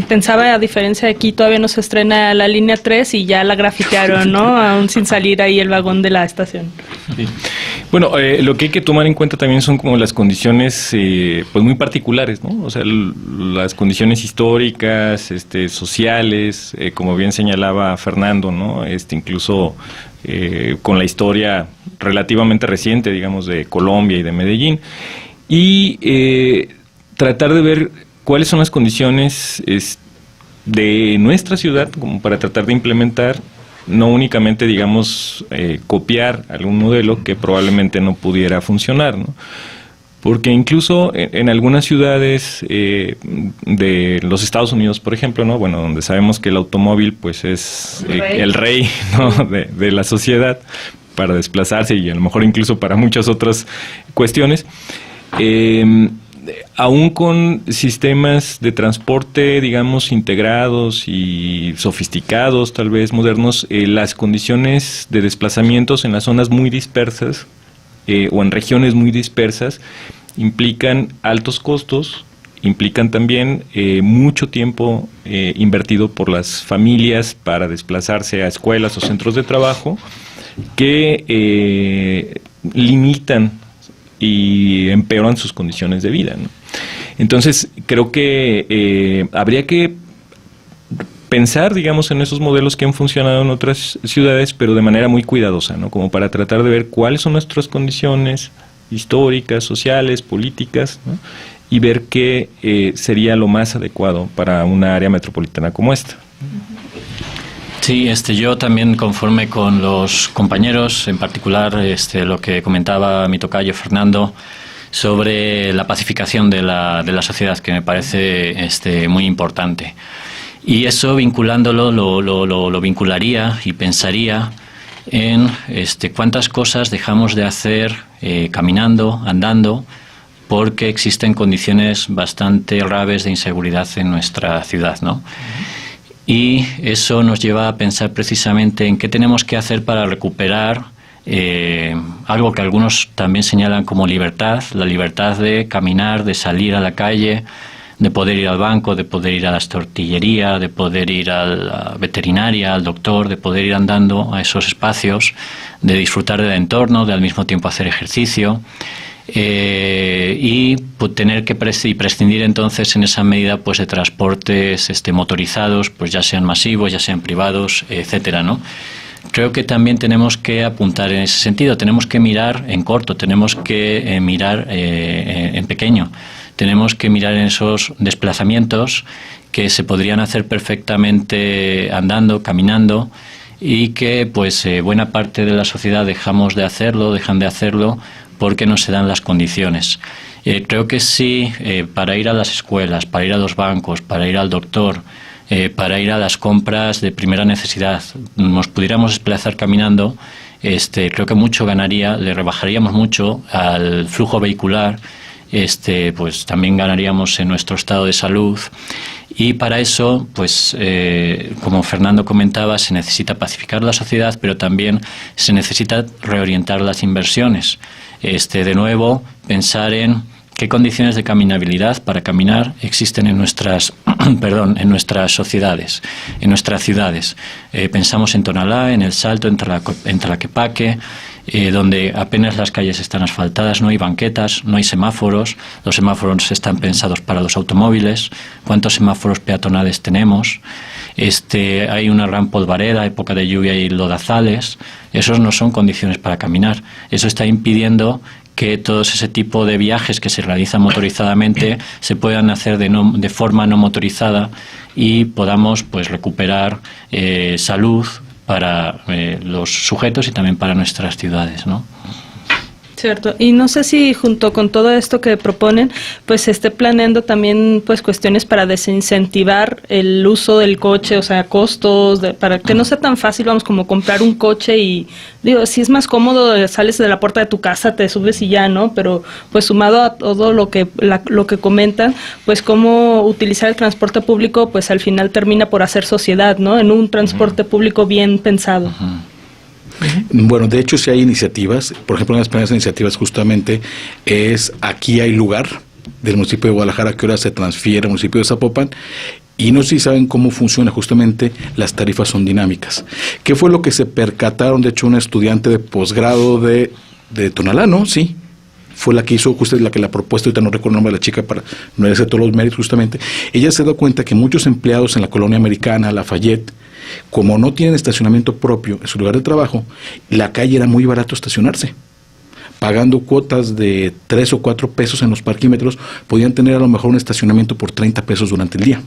Pensaba, a diferencia de aquí, todavía no se estrena la línea 3 y ya la grafitearon, ¿no? Aún sin salir ahí el vagón de la estación. Sí. Bueno, lo que hay que tomar en cuenta también son como las condiciones pues muy particulares, ¿no? O sea, las condiciones históricas, sociales, como bien señalaba Fernando, ¿no? Incluso con la historia relativamente reciente, digamos, de Colombia y de Medellín, y tratar de ver cuáles son las condiciones de nuestra ciudad como para tratar de implementar, no únicamente, digamos, copiar algún modelo que probablemente no pudiera funcionar, ¿no? Porque incluso en algunas ciudades de los Estados Unidos, por ejemplo, ¿no? Bueno, donde sabemos que el automóvil pues es el rey, ¿no? de la sociedad para desplazarse, y a lo mejor incluso para muchas otras cuestiones, aún con sistemas de transporte, digamos, integrados y sofisticados, tal vez modernos, las condiciones de desplazamientos en las zonas muy dispersas o en regiones muy dispersas implican altos costos, implican también mucho tiempo invertido por las familias para desplazarse a escuelas o centros de trabajo, que limitan y empeoran sus condiciones de vida, ¿no? Entonces, creo que habría que pensar, digamos, en esos modelos que han funcionado en otras ciudades, pero de manera muy cuidadosa, ¿no? Como para tratar de ver cuáles son nuestras condiciones históricas, sociales, políticas, ¿no? Y ver qué sería lo más adecuado para una área metropolitana como esta. Sí, yo también conforme con los compañeros, en particular lo que comentaba mi tocayo Fernando sobre la pacificación de la sociedad, que me parece muy importante. Y eso vinculándolo, lo vincularía y pensaría en cuántas cosas dejamos de hacer caminando, andando, porque existen condiciones bastante graves de inseguridad en nuestra ciudad, ¿no? Y eso nos lleva a pensar precisamente en qué tenemos que hacer para recuperar algo que algunos también señalan como libertad, la libertad de caminar, de salir a la calle, de poder ir al banco, de poder ir a la tortillería, de poder ir a la veterinaria, al doctor, de poder ir andando a esos espacios, de disfrutar del entorno, de al mismo tiempo hacer ejercicio. Y pues, tener que prescindir entonces en esa medida pues de transportes motorizados, pues ya sean masivos, ya sean privados, etcétera, ¿no? Creo que también tenemos que apuntar en ese sentido, tenemos que mirar en corto, tenemos que mirar en pequeño, tenemos que mirar en esos desplazamientos que se podrían hacer perfectamente andando, caminando, y que pues buena parte de la sociedad dejan de hacerlo porque no se dan las condiciones. Creo que sí, para ir a las escuelas, para ir a los bancos, para ir al doctor, para ir a las compras de primera necesidad, nos pudiéramos desplazar caminando, creo que mucho ganaría, le rebajaríamos mucho al flujo vehicular, pues también ganaríamos en nuestro estado de salud. Y para eso, pues como Fernando comentaba, se necesita pacificar la sociedad, pero también se necesita reorientar las inversiones. De nuevo, pensar en qué condiciones de caminabilidad para caminar existen en nuestras, en nuestras sociedades, en nuestras ciudades. Pensamos en Tonalá, en El Salto, en Tlaquepaque, donde apenas las calles están asfaltadas, no hay banquetas, no hay semáforos, los semáforos están pensados para los automóviles. ¿Cuántos semáforos peatonales tenemos? Hay una gran polvareda, época de lluvia y lodazales. Esos no son condiciones para caminar. Eso está impidiendo que todos ese tipo de viajes que se realizan motorizadamente se puedan hacer de forma no motorizada y podamos pues recuperar salud para los sujetos y también para nuestras ciudades, ¿no? Cierto, y no sé si junto con todo esto que proponen, pues se esté planeando también pues cuestiones para desincentivar el uso del coche, o sea, costos, para que no sea tan fácil, vamos, como comprar un coche y, digo, si es más cómodo, sales de la puerta de tu casa, te subes y ya, ¿no? Pero pues sumado a todo lo que comentan, pues cómo utilizar el transporte público, pues al final termina por hacer sociedad, ¿no? En un transporte público bien pensado. Bueno, de hecho sí hay iniciativas. Por ejemplo, una de las primeras iniciativas justamente es Aquí hay lugar, del municipio de Guadalajara, que ahora se transfiere al municipio de Zapopan. Y no sé si saben cómo funciona justamente, las tarifas son dinámicas. ¿Qué fue lo que se percataron? De hecho, una estudiante de posgrado de Tonalá, ¿no? Sí. Fue la que hizo, justo la que la propuesta, ahorita no recuerdo el nombre de la chica para no darse todos los méritos justamente. Ella se dio cuenta que muchos empleados en la colonia americana, Lafayette, como no tienen estacionamiento propio en su lugar de trabajo, la calle era muy barato estacionarse. Pagando cuotas de 3 o 4 pesos en los parquímetros, podían tener a lo mejor un estacionamiento por 30 pesos durante el día.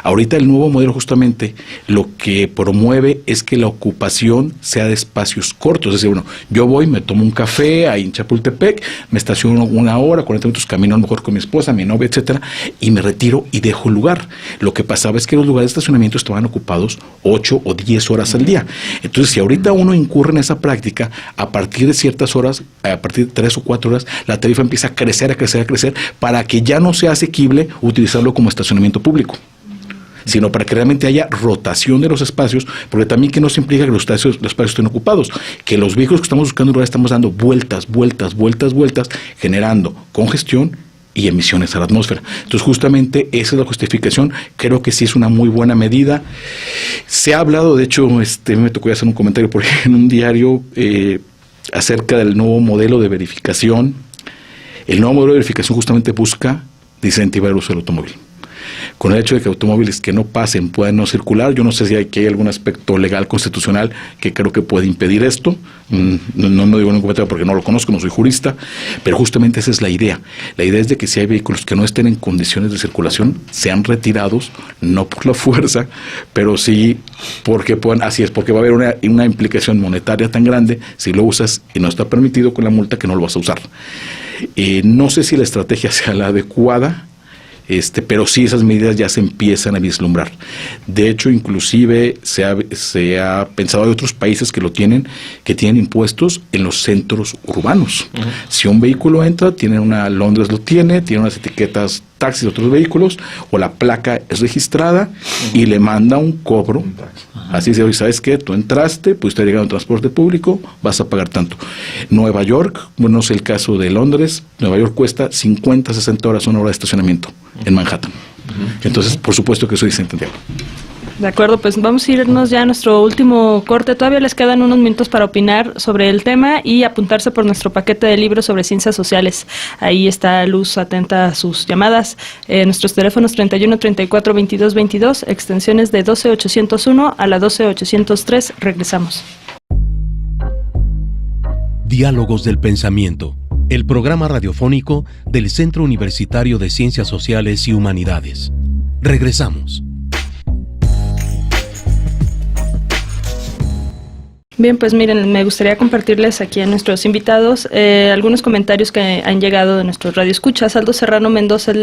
Ahorita el nuevo modelo justamente lo que promueve es que la ocupación sea de espacios cortos. Es decir, bueno, yo voy, me tomo un café ahí en Chapultepec, me estaciono 1 hora, 40 minutos, camino a lo mejor con mi esposa, mi novia, etcétera, y me retiro y dejo el lugar. Lo que pasaba es que los lugares de estacionamiento estaban ocupados 8 o 10 horas al día. Entonces, si ahorita uno incurre en esa práctica, a partir de ciertas horas, a partir de 3 o 4 horas, la tarifa empieza a crecer, para que ya no sea asequible utilizarlo como estacionamiento público, sino para que realmente haya rotación de los espacios, porque también que no se implica que los espacios estén ocupados, que los vehículos que estamos buscando ahora estamos dando vueltas, generando congestión y emisiones a la atmósfera. Entonces, justamente esa es la justificación. Creo que sí es una muy buena medida. Se ha hablado, de hecho, me tocó hacer un comentario por en un diario acerca del nuevo modelo de verificación. El nuevo modelo de verificación justamente busca desincentivar el uso del automóvil. Con el hecho de que automóviles que no pasen puedan no circular, yo no sé si hay algún aspecto legal constitucional que creo que puede impedir esto. No digo ningún comentario porque no lo conozco, no soy jurista, pero justamente esa es la idea. La idea es de que si hay vehículos que no estén en condiciones de circulación, sean retirados, no por la fuerza, pero sí porque porque va a haber una implicación monetaria tan grande si lo usas y no está permitido con la multa que no lo vas a usar. No sé si la estrategia sea la adecuada, pero sí esas medidas ya se empiezan a vislumbrar. De hecho, inclusive se ha pensado, hay otros países que tienen impuestos en los centros urbanos. Uh-huh. Si un vehículo entra, Londres tiene unas etiquetas taxis de otros vehículos, o la placa es registrada y le manda un cobro. Así se dice, ¿sabes qué? Tú entraste, pudiste llegar en transporte público, vas a pagar tanto. Nueva York, no es el caso de Londres, Nueva York cuesta 50, 60 horas, una hora de estacionamiento en Manhattan. Entonces, por supuesto que eso dice entendido. De acuerdo, pues vamos a irnos ya a nuestro último corte. Todavía les quedan unos minutos para opinar sobre el tema y apuntarse por nuestro paquete de libros sobre ciencias sociales. Ahí está Luz atenta a sus llamadas. Nuestros teléfonos 31 34 22 22, extensiones de 12801 a la 12803. Regresamos. Diálogos del Pensamiento, el programa radiofónico del Centro Universitario de Ciencias Sociales y Humanidades. Regresamos. Bien, pues miren, me gustaría compartirles aquí a nuestros invitados algunos comentarios que han llegado de nuestros radioescuchas. Aldo Serrano Mendoza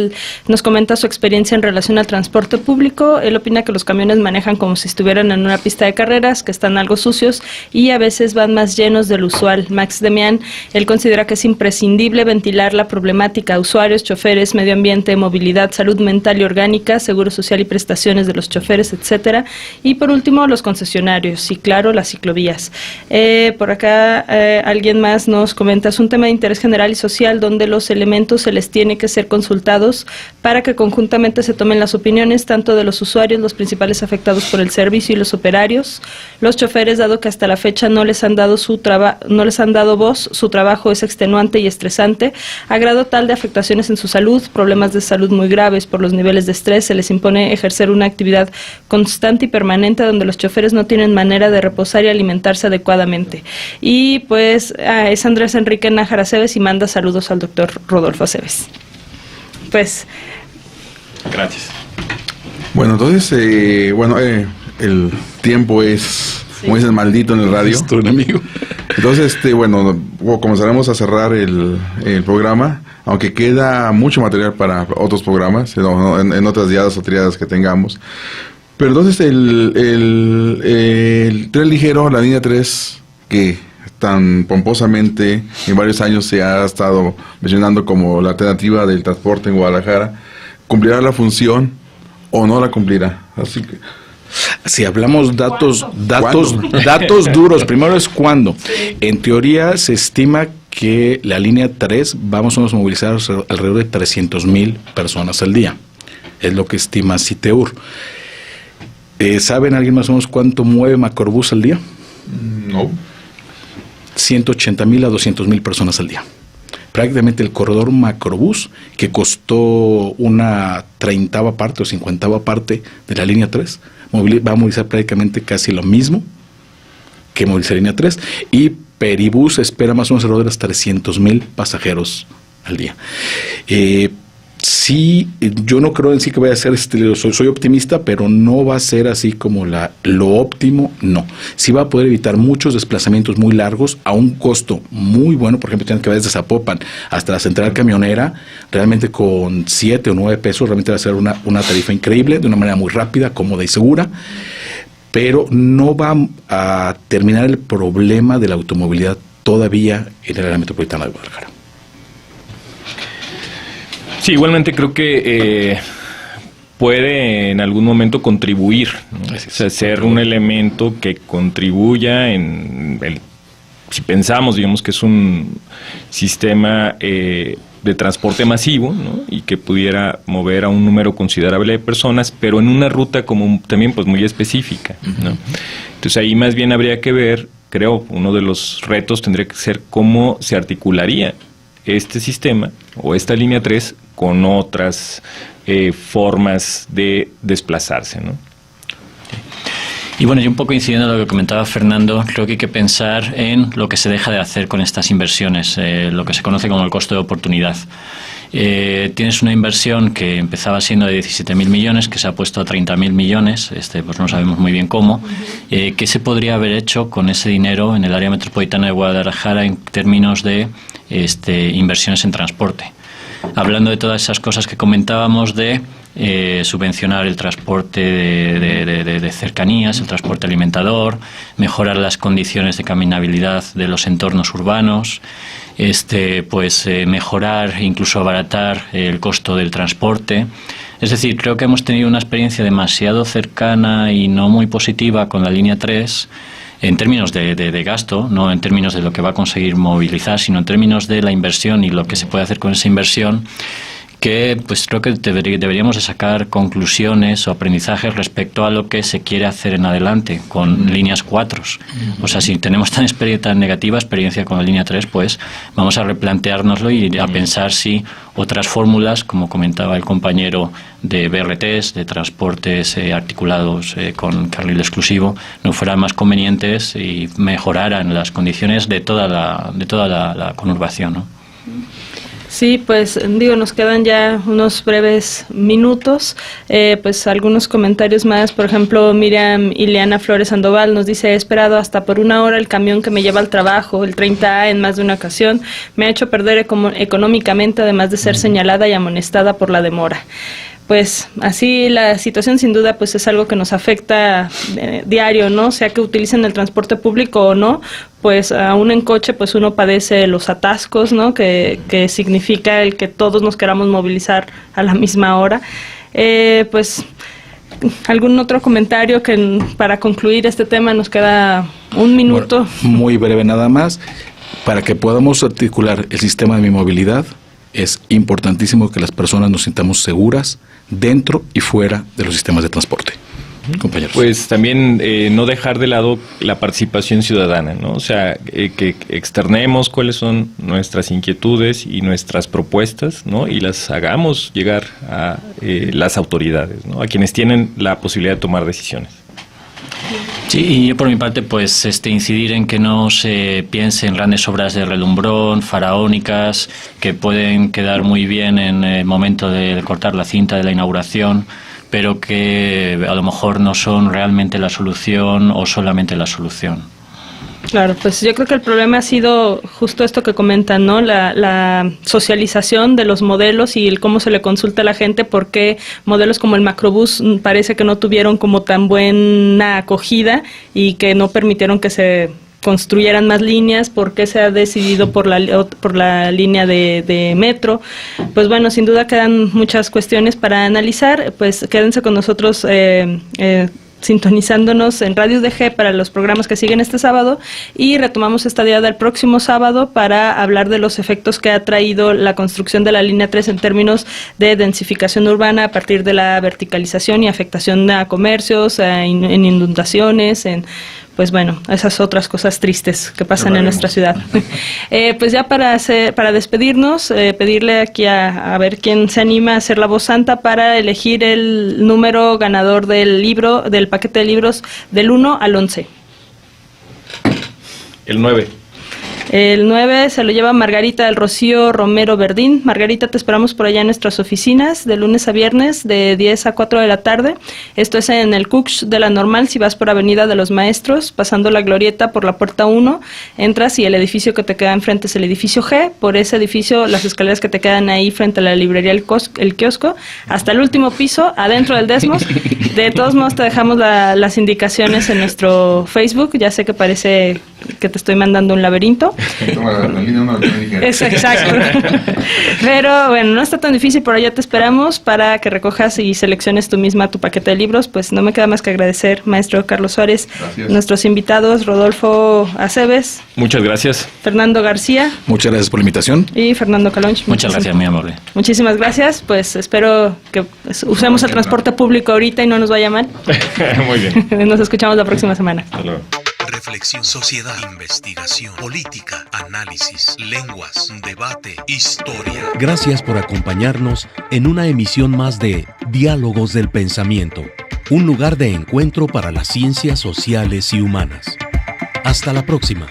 nos comenta su experiencia en relación al transporte público. Él opina que los camiones manejan como si estuvieran en una pista de carreras, que están algo sucios y a veces van más llenos del usual. Max Demian, él considera que es imprescindible ventilar la problemática: usuarios, choferes, medio ambiente, movilidad, salud mental y orgánica, seguro social y prestaciones de los choferes, etcétera. Y por último, los concesionarios y, claro, las ciclovías. Por acá alguien más nos comenta: es un tema de interés general y social donde los elementos se les tiene que ser consultados para que conjuntamente se tomen las opiniones tanto de los usuarios, los principales afectados por el servicio, y los operarios. Los choferes, dado que hasta la fecha no les han dado voz, su trabajo es extenuante y estresante, a grado tal de afectaciones en su salud, problemas de salud muy graves por los niveles de estrés. Se les impone ejercer una actividad constante y permanente donde los choferes no tienen manera de reposar y alimentarse adecuadamente. Y pues es Andrés Enrique Nájara Aceves y manda saludos al doctor Rodolfo Aceves. Pues gracias. Bueno, entonces el tiempo es, como dicen, maldito en el radio. Esto, un amigo. Entonces, comenzaremos a cerrar el programa, aunque queda mucho material para otros programas, en otras diadas o triadas que tengamos. Pero entonces el tren ligero, la línea 3, que tan pomposamente en varios años se ha estado mencionando como la alternativa del transporte en Guadalajara, ¿cumplirá la función o no la cumplirá? Así que, si hablamos datos duros, primero es cuándo. En teoría se estima que la línea 3 vamos a movilizar alrededor de 300,000 personas al día. Es lo que estima Citeur. ¿Saben alguien más o menos cuánto mueve Macrobús al día? No. 180,000 a 200,000 personas al día. Prácticamente el corredor Macrobús, que costó una 30ª parte o 50ª parte de la línea 3, va a movilizar prácticamente casi lo mismo que moviliza la línea 3, y Peribús espera más o menos alrededor de los 300,000 pasajeros al día. Sí, yo no creo en sí que vaya a ser, soy optimista, pero no va a ser así como lo óptimo, no. Sí va a poder evitar muchos desplazamientos muy largos a un costo muy bueno. Por ejemplo, tienen que ver desde Zapopan hasta la central camionera, realmente con 7 o 9 pesos, realmente va a ser una tarifa increíble, de una manera muy rápida, cómoda y segura, pero no va a terminar el problema de la automovilidad todavía en el área metropolitana de Guadalajara. Sí, igualmente creo que puede en algún momento contribuir, ¿no? O sea, ser un elemento que contribuya si pensamos, digamos, que es un sistema de transporte masivo, ¿no? Y que pudiera mover a un número considerable de personas, pero en una ruta como también pues muy específica, ¿no? Entonces ahí más bien habría que ver, creo, uno de los retos tendría que ser cómo se articularía este sistema o esta línea 3 con otras formas de desplazarse, ¿no? Y bueno, yo un poco incidiendo en lo que comentaba Fernando, creo que hay que pensar en lo que se deja de hacer con estas inversiones, lo que se conoce como el costo de oportunidad. Tienes una inversión que empezaba siendo de 17.000 millones, que se ha puesto a 30.000 millones, pues no sabemos muy bien cómo. ¿Qué se podría haber hecho con ese dinero en el área metropolitana de Guadalajara en términos de inversiones en transporte? Hablando de todas esas cosas que comentábamos de subvencionar el transporte de cercanías, el transporte alimentador, mejorar las condiciones de caminabilidad de los entornos urbanos, mejorar, incluso abaratar el costo del transporte. Es decir, creo que hemos tenido una experiencia demasiado cercana y no muy positiva con la línea 3 en términos de gasto, no en términos de lo que va a conseguir movilizar, sino en términos de la inversión y lo que se puede hacer con esa inversión, que pues creo que deberíamos de sacar conclusiones o aprendizajes respecto a lo que se quiere hacer en adelante con líneas 4. O sea, si tenemos tan negativa experiencia con la línea 3, pues vamos a replanteárnoslo y a pensar si otras fórmulas, como comentaba el compañero, de BRTs, de transportes articulados con carril exclusivo, no fueran más convenientes y mejoraran las condiciones de toda la conurbación, ¿no? Sí, pues nos quedan ya unos breves minutos, pues algunos comentarios más. Por ejemplo, Miriam Ileana Flores Sandoval nos dice: he esperado hasta por 1 hora el camión que me lleva al trabajo, el 30A, en más de una ocasión. Me ha hecho perder económicamente, además de ser señalada y amonestada por la demora. Pues así la situación sin duda pues es algo que nos afecta diario, ¿no? Sea que utilicen el transporte público o no, pues aún en coche pues uno padece los atascos, ¿no? Que significa el que todos nos queramos movilizar a la misma hora. Pues ¿algún otro comentario para concluir este tema? Nos queda 1 minuto. Bueno, muy breve nada más. Para que podamos articular el sistema de mi movilidad, es importantísimo que las personas nos sintamos seguras dentro y fuera de los sistemas de transporte. Compañeros. Pues también no dejar de lado la participación ciudadana, ¿no? O sea, que externemos cuáles son nuestras inquietudes y nuestras propuestas, ¿no? Y las hagamos llegar a las autoridades, ¿no? A quienes tienen la posibilidad de tomar decisiones. Sí, y yo por mi parte pues incidir en que no se piense en grandes obras de relumbrón, faraónicas, que pueden quedar muy bien en el momento de cortar la cinta de la inauguración, pero que a lo mejor no son realmente la solución o solamente la solución. Claro, pues yo creo que el problema ha sido justo esto que comentan, ¿no? La socialización de los modelos y el cómo se le consulta a la gente, porque modelos como el macrobús parece que no tuvieron como tan buena acogida y que no permitieron que se construyeran más líneas. ¿Por qué se ha decidido por la línea de metro? Pues bueno, sin duda quedan muchas cuestiones para analizar. Pues quédense con nosotros sintonizándonos en Radio UDG para los programas que siguen este sábado, y retomamos esta diada el próximo sábado para hablar de los efectos que ha traído la construcción de la línea 3 en términos de densificación urbana a partir de la verticalización y afectación a comercios, en inundaciones, pues bueno, esas otras cosas tristes que pasan en nuestra ciudad. Pues ya para despedirnos, pedirle aquí a ver quién se anima a hacer la voz santa para elegir el número ganador del paquete de libros del 1 al 11. El 9. El 9 se lo lleva Margarita del Rocío Romero Verdín. Margarita, te esperamos por allá en nuestras oficinas de lunes a viernes de 10 a 4 de la tarde. Esto es en el Cux de la Normal. Si vas por Avenida de los Maestros, pasando la glorieta por la puerta 1, entras y el edificio que te queda enfrente es el edificio G. Por ese edificio, las escaleras que te quedan ahí frente a la librería El Kiosco, hasta el último piso, adentro del Desmos. De todos modos, te dejamos las indicaciones en nuestro Facebook. Ya sé que parece que te estoy mandando un laberinto. Es exacto. Pero bueno, no está tan difícil, por allá te esperamos para que recojas y selecciones tú misma tu paquete de libros. Pues no me queda más que agradecer, maestro Carlos Suárez, nuestros invitados, Rodolfo Aceves. Muchas gracias. Fernando García. Muchas gracias por la invitación. Y Fernando Calonch. Muchas gracias, muy amable. Muchísimas gracias. Pues espero que usemos el transporte público ahorita y no nos vaya mal. Muy bien. Nos escuchamos la próxima semana. Hasta luego. reflexión, sociedad, investigación, política, análisis, lenguas, debate, historia. Gracias por acompañarnos en una emisión más de Diálogos del Pensamiento, un lugar de encuentro para las ciencias sociales y humanas. Hasta la próxima.